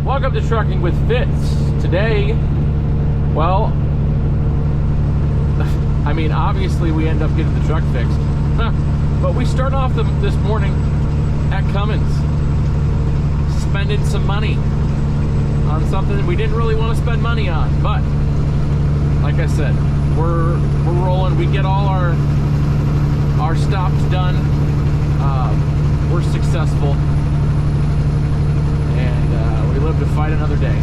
Welcome to Trucking with Fitz. Today, well, I mean, obviously we end up getting the truck fixed, but we start off this morning at Cummins, spending some money on something that we didn't really want to spend money on. But like I said, we're rolling. We get all our stops done. We're successful, and we live to fight another day.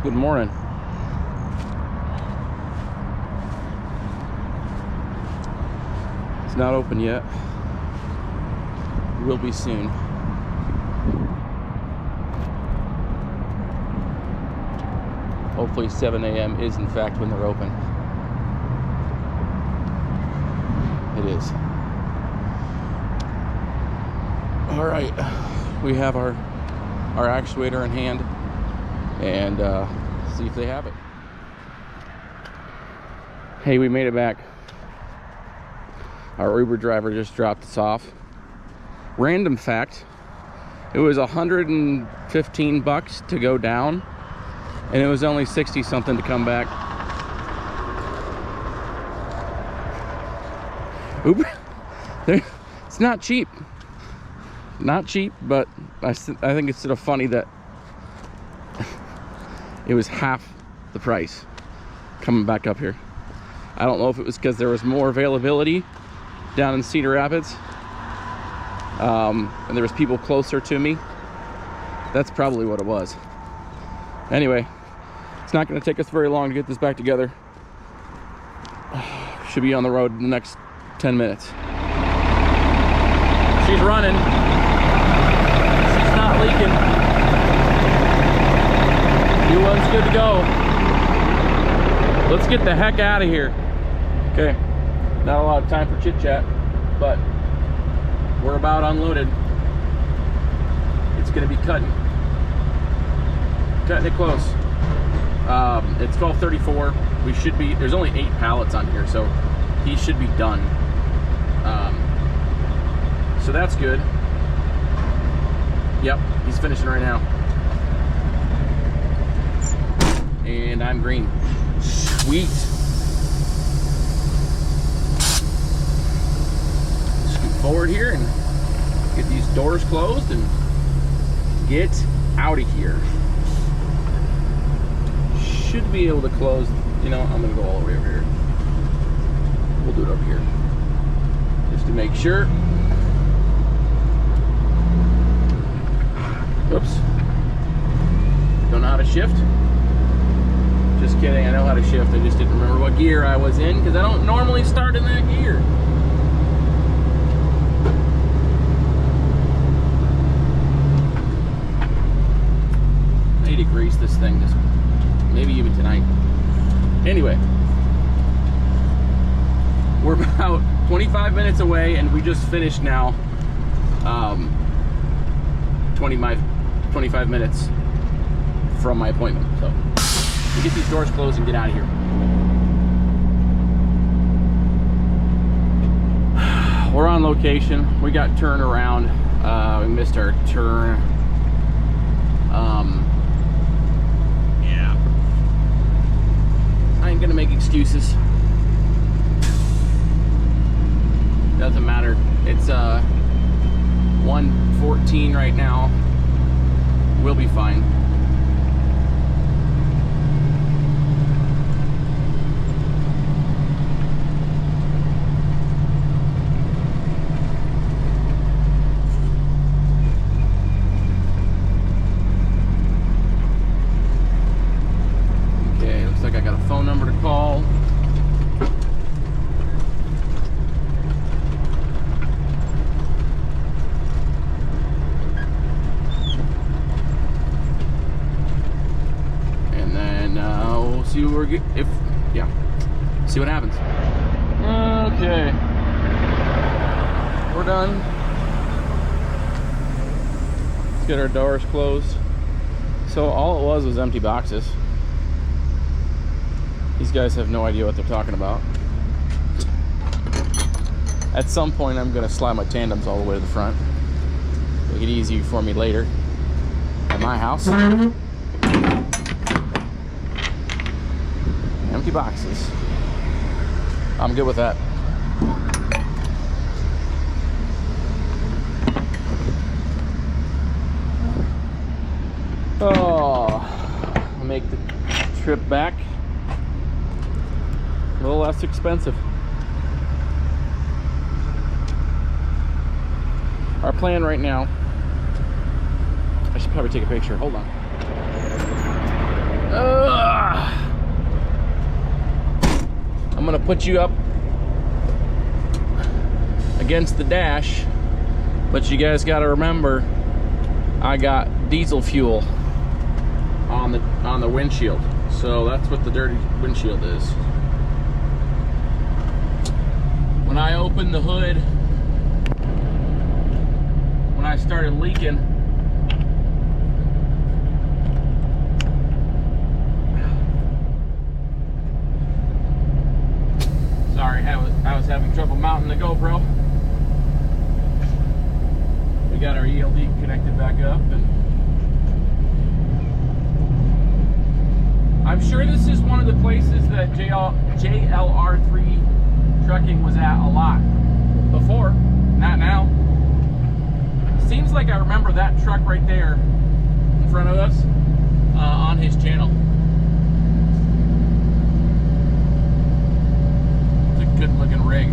Good morning. It's not open yet. Will be soon. Hopefully 7 a.m. is in fact when they're open. It is. All right, we have our actuator in hand, and see if they have it. Hey, we made it back. Our Uber driver just dropped us off. Random fact, it was $115 to go down, and it was only 60 something to come back. Uber, it's not cheap. Not cheap, but I think it's sort of funny that it was half the price coming back up here. I don't know if it was because there was more availability down in Cedar Rapids, and there was people closer to me. That's probably what it was. Anyway, it's not going to take us very long to get this back together. Should be on the road in the next 10 minutes. She's running. She's not leaking. New one's good to go. Let's get the heck out of here. Okay, not a lot of time for chit chat, but we're about unloaded. It's gonna be cutting it close. It's 12:34. We should be, there's only 8 pallets on here, so he should be done. So that's good. Yep, he's finishing right now. And I'm green. Sweet. Scoot forward here and get these doors closed and get out of here. Should be able to close. You know, I'm gonna go all the way over here. We'll do it over here just to make sure. Oops. Don't know how to shift. Just kidding, I know how to shift. I just didn't remember what gear I was in because I don't normally start in that gear. I need to grease this thing just maybe even tonight. Anyway, we're about 25 minutes away and we just finished now. 25 minutes from my appointment. So we get these doors closed and get out of here. We're on location. We got turned around. We missed our turn. Yeah. I ain't gonna make excuses. Doesn't matter. It's 1:14 right now. We'll be fine. Okay, looks like I got a phone number to call. See what we're see what happens. Okay, we're done. Let's get our doors closed. So all it was empty boxes. These guys have no idea what they're talking about. At some point, I'm going to slide my tandems all the way to the front. Make it easy for me later at my house. Empty boxes. I'm good with that. Oh, I'll make the trip back a little less expensive. Our plan right now, I should probably take a picture. Hold on. I'm gonna put you up against the dash, but you guys gotta remember, I got diesel fuel on the windshield, so that's what the dirty windshield is. When I opened the hood, when I started leaking, sorry, I was having trouble mounting the GoPro. We got our ELD connected back up, and I'm sure this is one of the places that JLR3 trucking was at a lot before, not now. Seems like I remember that truck right there in front of us on his channel. It's a good looking rig.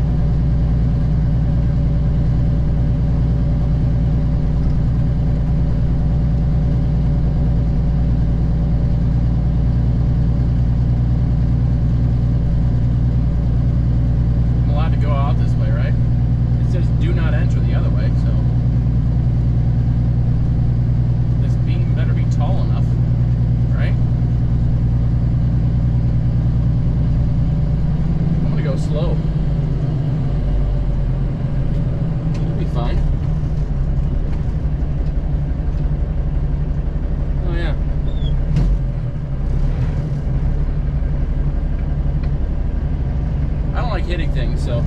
I'm allowed to go out this way, right? It says do not enter the other way, so this beam better be tall enough, right? I'm gonna go slow. It'll be fine. Oh yeah. I don't like hitting things, so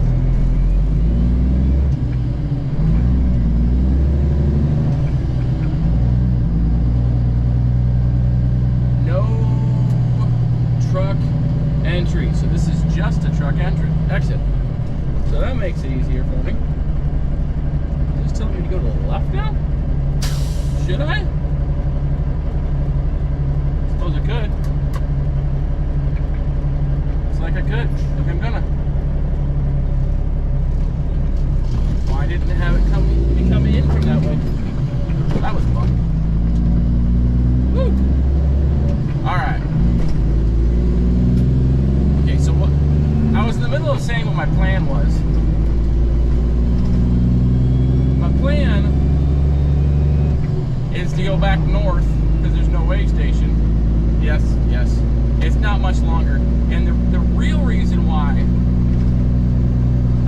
truck entry. So this is just a truck exit. So that makes it easier for me. Just telling me to go to the left now? Should I? Suppose I could. Looks like I could. Look, I'm gonna. Why didn't it have it be coming in from that way? That was fun. Woo! Alright. So what I was in the middle of saying what my plan was. My plan is to go back north because there's no way station. Yes, it's not much longer. And the real reason why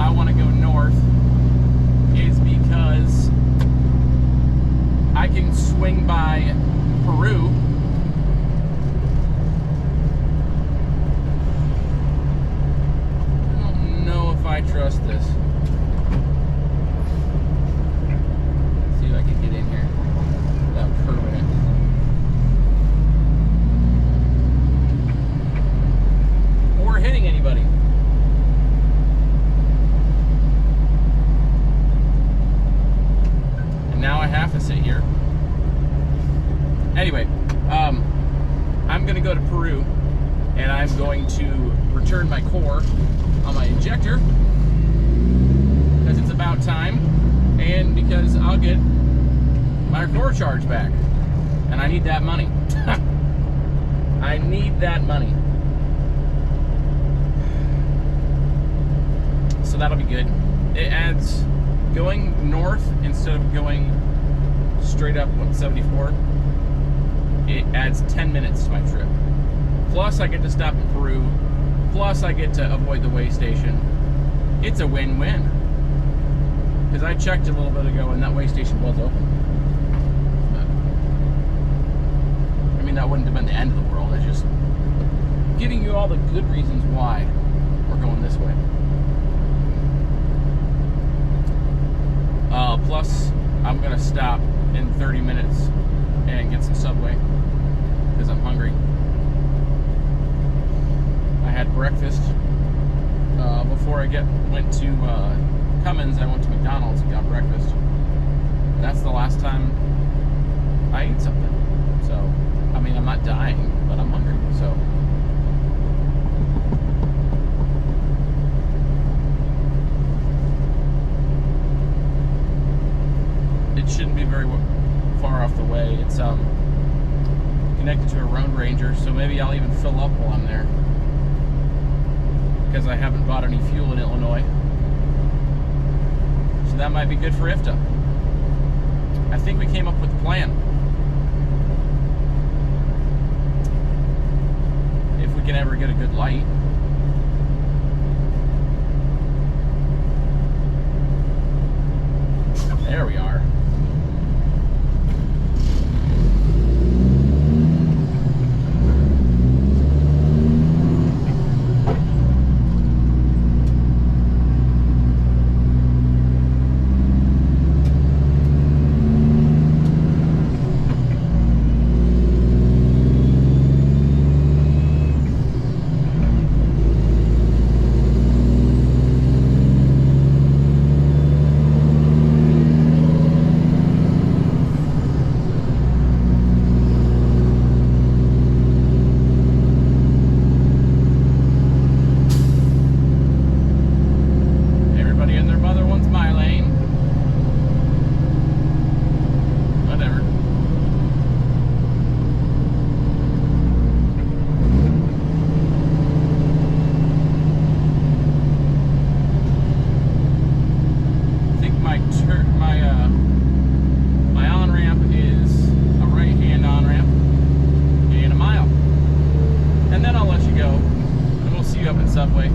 I want to go north is because I can swing by Peru. I trust this. Let's see if I can get in here without curving it. Or hitting anybody. And now I have to sit here. Anyway, I'm gonna go to Peru and I'm going to return my core on my injector because it's about time, and because I'll get my core charge back, and I need that money. I need that money. So that'll be good. It adds going north instead of going straight up 174. It adds 10 minutes to my trip. Plus I get to stop in Peru. Plus I get to avoid the way station. It's a win-win. Because I checked a little bit ago and that way station was open. But, I mean, that wouldn't have been the end of the world. It's just giving you all the good reasons why we're going this way. Plus, I'm gonna stop in 30 minutes and get some Subway because I'm hungry. I had breakfast before I went to Cummins. I went to McDonald's and got breakfast. That's the last time I ate something. So, I mean, I'm not dying, but I'm hungry. So, it shouldn't be very far off the way. It's connected to a road ranger, so maybe I'll even fill up while I'm there, because I haven't bought any fuel in Illinois. So that might be good for IFTA. I think we came up with a plan. If we can ever get a good light. There we are. My on-ramp is a right-hand on-ramp and a mile. And then I'll let you go, and we'll see you up at Subway.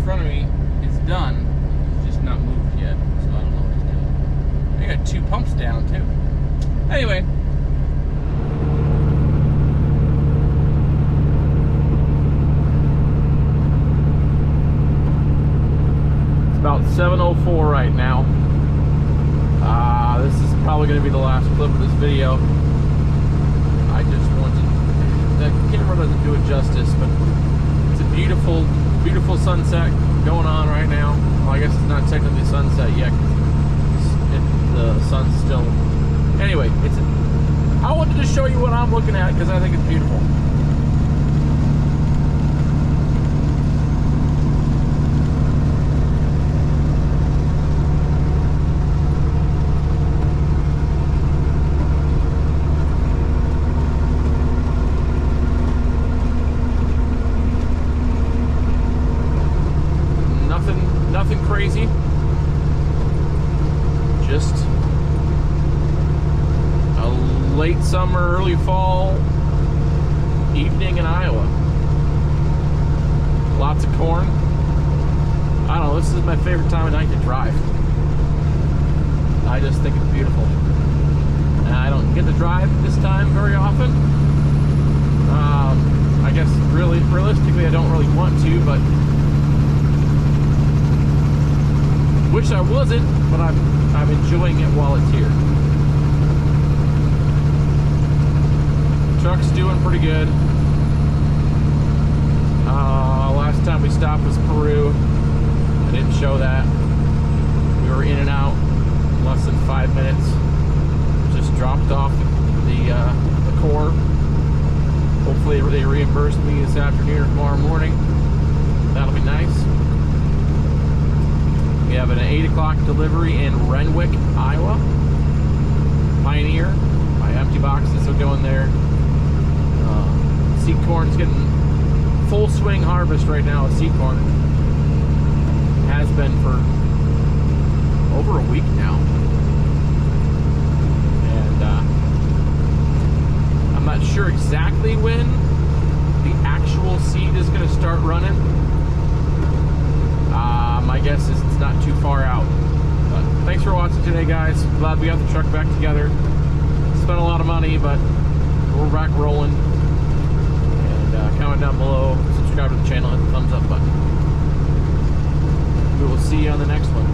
front of me is done. It's just not moved yet, so I don't know what he's doing. They got 2 pumps down too. Anyway. It's about 7:04 right now. This is probably going to be the last clip of this video. I just wanted, the camera doesn't do it justice, but it's a beautiful, beautiful sunset going on right now. Well, I guess it's not technically sunset yet, because the sun's still, anyway, I wanted to show you what I'm looking at, because I think it's beautiful. Nothing crazy, just a late summer, early fall evening in Iowa. Lots of corn. I don't know, this is my favorite time of night to drive. I just think it's beautiful. And I don't get to drive this time very often. I guess realistically I don't really want to, but wish I wasn't, but I'm enjoying it while it's here. Truck's doing pretty good. Last time we stopped was Peru. I didn't show that. We were in and out in less than 5 minutes. Just dropped off the core. Hopefully they reimburse me this afternoon or tomorrow morning. That'll be nice. We have an 8 o'clock delivery in Renwick, Iowa. Pioneer. My empty boxes will go in there. Seed corn's getting full swing harvest right now with seed corn. Has been for over a week now. And I'm not sure exactly when the actual seed is going to start running. My guess is it's not too far out. But thanks for watching today, guys. Glad we got the truck back together. Spent a lot of money, but we're back rolling. And comment down below, subscribe to the channel, hit the thumbs up button. We will see you on the next one.